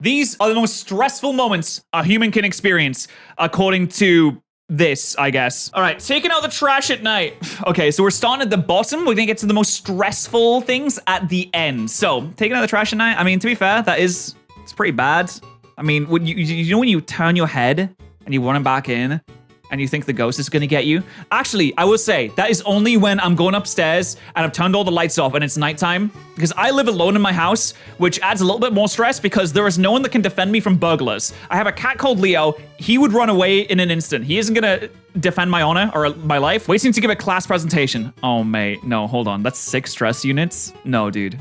These are the most stressful moments a human can experience, according to this, I guess. All right, taking out the trash at night. Okay, so we're starting at the bottom. We're gonna get to the most stressful things at the end. So, taking out the trash at night, I mean, to be fair, it's pretty bad. I mean, when you know when you turn your head and you run it back in, and you think the ghost is gonna get you? Actually, I will say, that is only when I'm going upstairs and I've turned all the lights off and it's nighttime, because I live alone in my house, which adds a little bit more stress because there is no one that can defend me from burglars. I have a cat called Leo. He would run away in an instant. He isn't gonna defend my honor or my life. Waiting to give a class presentation. Oh, mate, no, hold on. That's 6 stress units? No, dude.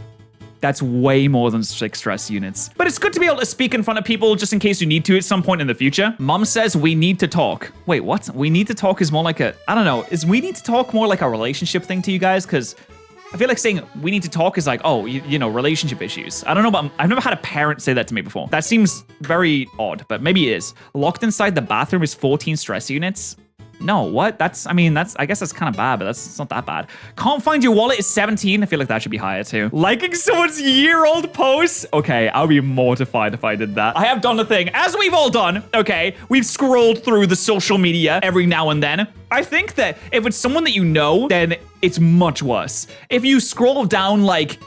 That's way more than 6 stress units. But it's good to be able to speak in front of people just in case you need to at some point in the future. Mom says we need to talk. Wait, what? We need to talk is more like I don't know. Is we need to talk more like a relationship thing to you guys? Because I feel like saying we need to talk is like, oh, you know, relationship issues. I don't know, but I've never had a parent say that to me before. That seems very odd, but maybe it is. Locked inside the bathroom is 14 stress units. No, what? I guess that's kind of bad, but it's not that bad. Can't find your wallet is 17. I feel like that should be higher too. Liking someone's year-old post? Okay, I would be mortified if I did that. I have done the thing, as we've all done, okay? We've scrolled through the social media every now and then. I think that if it's someone that you know, then it's much worse. If you scroll down like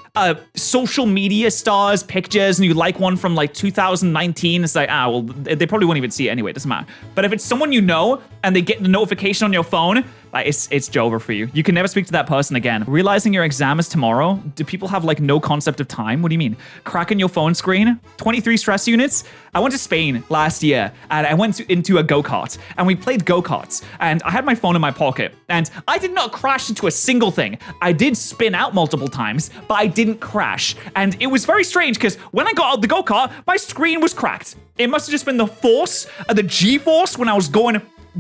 social media stars pictures and you like one from like 2019, it's like, well, they probably won't even see it anyway, it doesn't matter. But if it's someone you know and they get the notification on your phone, like it's over for you. You can never speak to that person again. Realizing your exam is tomorrow? Do people have like no concept of time? What do you mean? Cracking your phone screen? 23 stress units? I went to Spain last year and I went into a go-kart and we played go-karts and I had my phone in my pocket and I did not crash into a single thing. I did spin out multiple times, but I didn't crash. And it was very strange because when I got out of the go-kart, my screen was cracked. It must have just been the force, the G-force when I was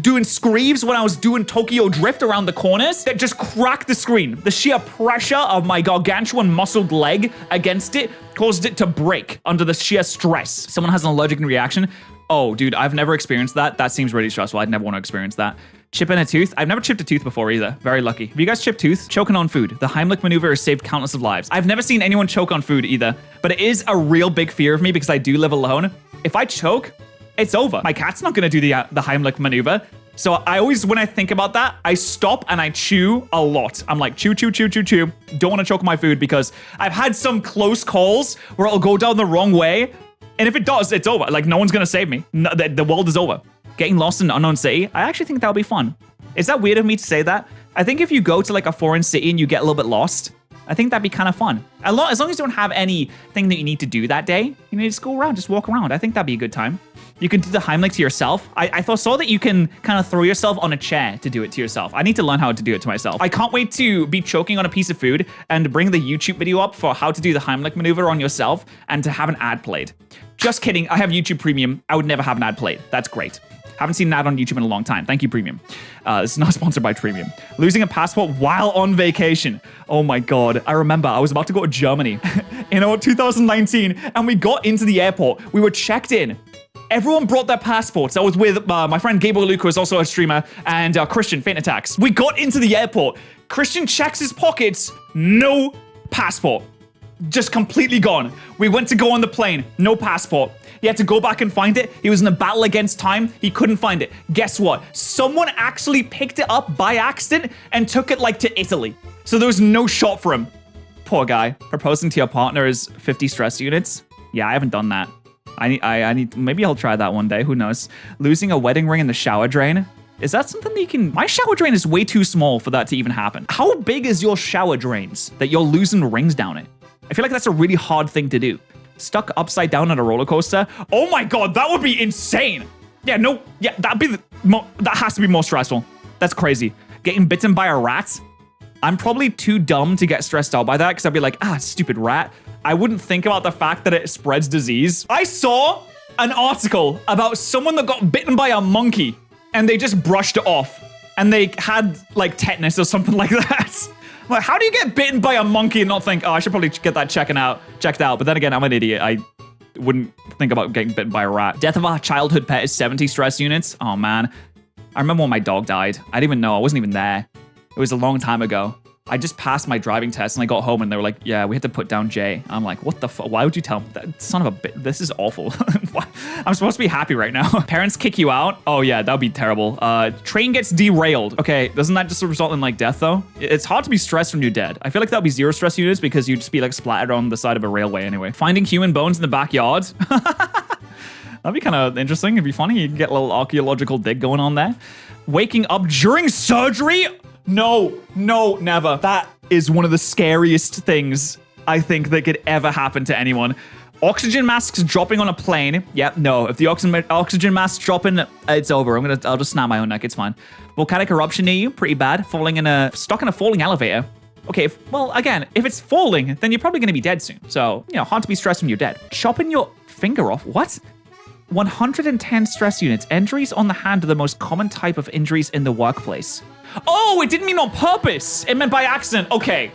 doing screeves, when I was doing Tokyo Drift around the corners, that just cracked the screen. The sheer pressure of my gargantuan muscled leg against it caused it to break under the sheer stress. Someone has an allergic reaction. Oh, dude, I've never experienced that. That seems really stressful. I'd never want to experience that. Chipping a tooth? I've never chipped a tooth before either. Very lucky. Have you guys chipped tooth? Choking on food. The Heimlich maneuver has saved countless of lives. I've never seen anyone choke on food either, but it is a real big fear of me because I do live alone. If I choke, it's over. My cat's not going to do the Heimlich maneuver. So I always, when I think about that, I stop and I chew a lot. I'm like, chew, chew, chew, chew, chew. Don't want to choke my food because I've had some close calls where it'll go down the wrong way. And if it does, it's over. Like, no one's going to save me. No, the world is over. Getting lost in an unknown city, I actually think that'll be fun. Is that weird of me to say that? I think if you go to like a foreign city and you get a little bit lost, I think that'd be kind of fun. As long as you don't have anything that you need to do that day, you need to just go around, just walk around. I think that'd be a good time. You can do the Heimlich to yourself. I saw that you can kind of throw yourself on a chair to do it to yourself. I need to learn how to do it to myself. I can't wait to be choking on a piece of food and bring the YouTube video up for how to do the Heimlich maneuver on yourself and to have an ad played. Just kidding. I have YouTube Premium. I would never have an ad played. That's great. Haven't seen an ad on YouTube in a long time. Thank you, Premium. This is not sponsored by Premium. Losing a passport while on vacation. Oh my God. I remember I was about to go to Germany in 2019 and we got into the airport. We were checked in. Everyone brought their passports. I was with my friend Gabriel Luke, who is also a streamer, and Christian, Faint Attacks. We got into the airport. Christian checks his pockets. No passport. Just completely gone. We went to go on the plane. No passport. He had to go back and find it. He was in a battle against time. He couldn't find it. Guess what? Someone actually picked it up by accident and took it like to Italy. So there was no shot for him. Poor guy. Proposing to your partner is 50 stress units. Yeah, I haven't done that. I need, maybe I'll try that one day. Who knows? Losing a wedding ring in the shower drain. Is that something that you can... My shower drain is way too small for that to even happen. How big is your shower drains that you're losing rings down it? I feel like that's a really hard thing to do. Stuck upside down on a roller coaster. Oh my God, that would be insane. Yeah, no, yeah, that has to be more stressful. That's crazy. Getting bitten by a rat. I'm probably too dumb to get stressed out by that because I'd be like, stupid rat. I wouldn't think about the fact that it spreads disease. I saw an article about someone that got bitten by a monkey and they just brushed it off and they had like tetanus or something like that. Like, how do you get bitten by a monkey and not think, I should probably get that checked out? But then again, I'm an idiot. I wouldn't think about getting bitten by a rat. Death of a childhood pet is 70 stress units. Oh man. I remember when my dog died. I didn't even know. I wasn't even there. It was a long time ago. I just passed my driving test and I got home and they were like, yeah, we had to put down J. I'm like, what the fuck? Why would you tell me that? Son of a bitch. This is awful. I'm supposed to be happy right now. Parents kick you out? Oh yeah, that would be terrible. Train gets derailed. Okay, doesn't that just result in like death though? It's hard to be stressed when you're dead. I feel like that would be 0 stress units because you'd just be like splattered on the side of a railway anyway. Finding human bones in the backyard. That'd be kind of interesting. It'd be funny. You can get a little archaeological dig going on there. Waking up during surgery? No, never. That is one of the scariest things I think that could ever happen to anyone. Oxygen masks dropping on a plane. Yep, no. If the oxygen masks dropping, it's over. I'll just snap my own neck. It's fine. Volcanic eruption near you, pretty bad. Stuck in a falling elevator. Okay, well, again, if it's falling, then you're probably going to be dead soon. So, hard to be stressed when you're dead. Chopping your finger off. What? 110 stress units. Injuries on the hand are the most common type of injuries in the workplace. Oh, it didn't mean on purpose. It meant by accident. Okay.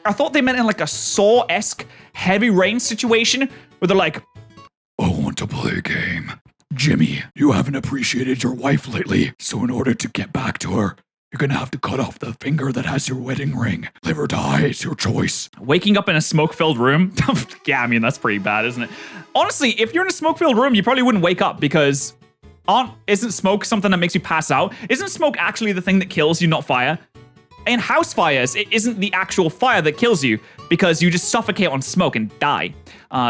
I thought they meant in like a Saw-esque heavy rain situation where they're like, I want to play a game. Jimmy, you haven't appreciated your wife lately. So in order to get back to her, you're gonna have to cut off the finger that has your wedding ring. Live or die, it's your choice. Waking up in a smoke-filled room? Yeah, I mean, that's pretty bad, isn't it? Honestly, if you're in a smoke-filled room, you probably wouldn't wake up because isn't smoke something that makes you pass out? Isn't smoke actually the thing that kills you, not fire? In house fires, it isn't the actual fire that kills you because you just suffocate on smoke and die.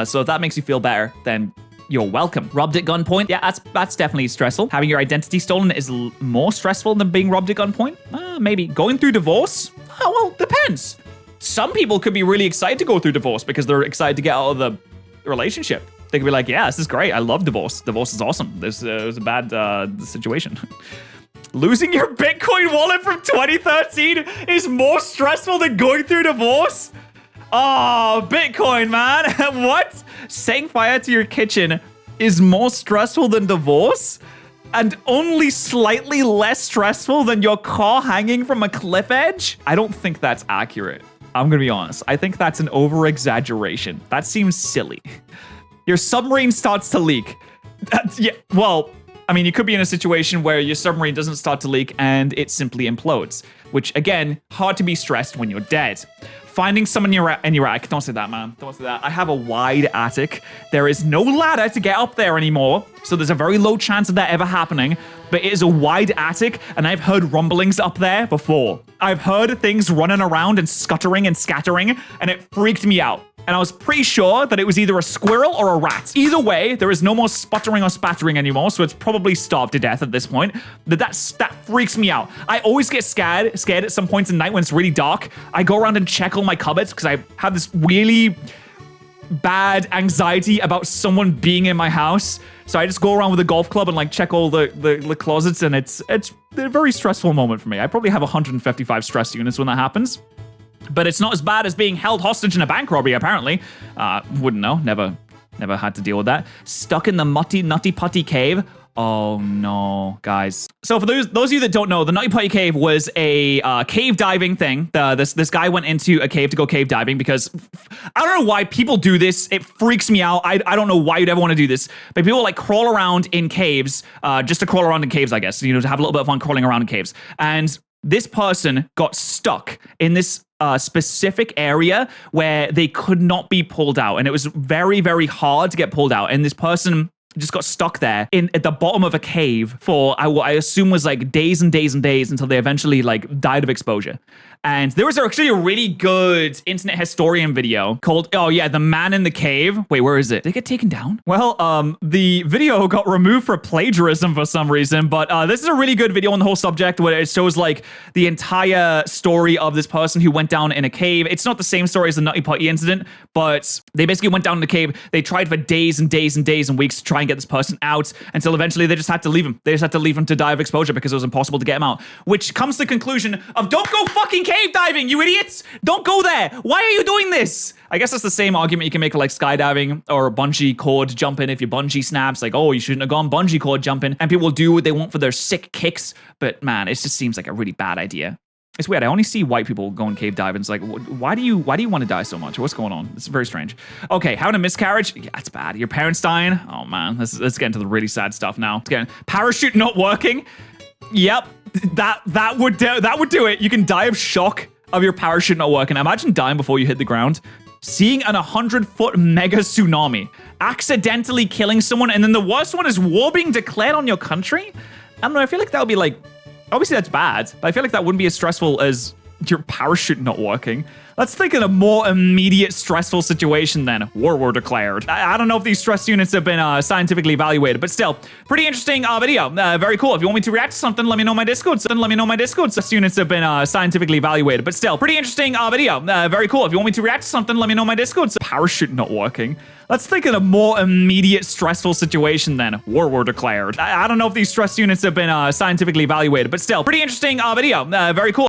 So if that makes you feel better, then you're welcome. Robbed at gunpoint? Yeah, that's definitely stressful. Having your identity stolen is more stressful than being robbed at gunpoint? Maybe. Going through divorce? Oh, well, depends. Some people could be really excited to go through divorce because they're excited to get out of the relationship. They could be like, yeah, this is great. I love divorce. Divorce is awesome. This was a bad situation. Losing your Bitcoin wallet from 2013 is more stressful than going through divorce? Oh, Bitcoin, man. What? Setting fire to your kitchen is more stressful than divorce? And only slightly less stressful than your car hanging from a cliff edge? I don't think that's accurate. I'm gonna be honest. I think that's an over-exaggeration. That seems silly. Your submarine starts to leak. Yeah, well, I mean, you could be in a situation where your submarine doesn't start to leak and it simply implodes, which, again, hard to be stressed when you're dead. Finding someone in your attic. Don't say that, man. Don't say that. I have a wide attic. There is no ladder to get up there anymore, so there's a very low chance of that ever happening, but it is a wide attic, and I've heard rumblings up there before. I've heard things running around and scuttering and scattering, and it freaked me out. And I was pretty sure that it was either a squirrel or a rat. Either way, there is no more sputtering or spattering anymore, so it's probably starved to death at this point. That freaks me out. I always get scared at some points in night when it's really dark. I go around and check all my cupboards because I have this really bad anxiety about someone being in my house. So I just go around with a golf club and like check all the closets, and it's a very stressful moment for me. I probably have 155 stress units when that happens. But it's not as bad as being held hostage in a bank robbery, apparently. Wouldn't know. Never had to deal with that. Stuck in the Nutty Putty Cave. Oh, no, guys. So for those of you that don't know, the Nutty Putty Cave was a cave diving thing. This guy went into a cave to go cave diving because I don't know why people do this. It freaks me out. I don't know why you'd ever want to do this. But people like crawl around in caves just to crawl around in caves, I guess. To have a little bit of fun crawling around in caves. And this person got stuck in this specific area where they could not be pulled out. And it was very, very hard to get pulled out. And this person just got stuck there at the bottom of a cave for, I assume was like days and days and days until they eventually like died of exposure. And there was actually a really good internet historian video called, oh yeah, The Man in the Cave. Wait, where is it? Did it get taken down? Well, the video got removed for plagiarism for some reason, but this is a really good video on the whole subject where it shows like the entire story of this person who went down in a cave. It's not the same story as the Nutty Putty incident, but they basically went down in the cave. They tried for days and days and days and weeks to try and get this person out until eventually they just had to leave him. They just had to leave him to die of exposure because it was impossible to get him out, which comes to the conclusion of don't go fucking cave diving, you idiots! Don't go there! Why are you doing this? I guess that's the same argument you can make for like skydiving or bungee cord jumping. If your bungee snaps, like, oh, you shouldn't have gone bungee cord jumping. And people will do what they want for their sick kicks. But man, it just seems like a really bad idea. It's weird. I only see white people going cave diving. It's like, why do you want to die so much? What's going on? It's very strange. Okay, having a miscarriage? Yeah, that's bad. Your parents dying? Oh man, let's get into the really sad stuff now. Parachute not working? Yep, that would do it. You can die of shock of your parachute not working. Imagine dying before you hit the ground. Seeing an 100-foot mega tsunami. Accidentally killing someone. And then the worst one is war being declared on your country. I don't know. I feel like that would be like... Obviously, that's bad. But I feel like that wouldn't be as stressful as your parachute not working. Let's think of a more immediate stressful situation then. War were declared. I don't know if these stress units have been scientifically evaluated, but still, pretty interesting video. Very cool. If you want me to react to something, let me know in my Discord. Let me know in my Discord. Stress units have been scientifically evaluated, but still, pretty interesting video. Very cool. If you want me to react to something, let me know in my Discord. Parachute not working. Let's think of a more immediate stressful situation then. War were declared. I don't know if these stress units have been scientifically evaluated, but still, pretty interesting video. Very cool.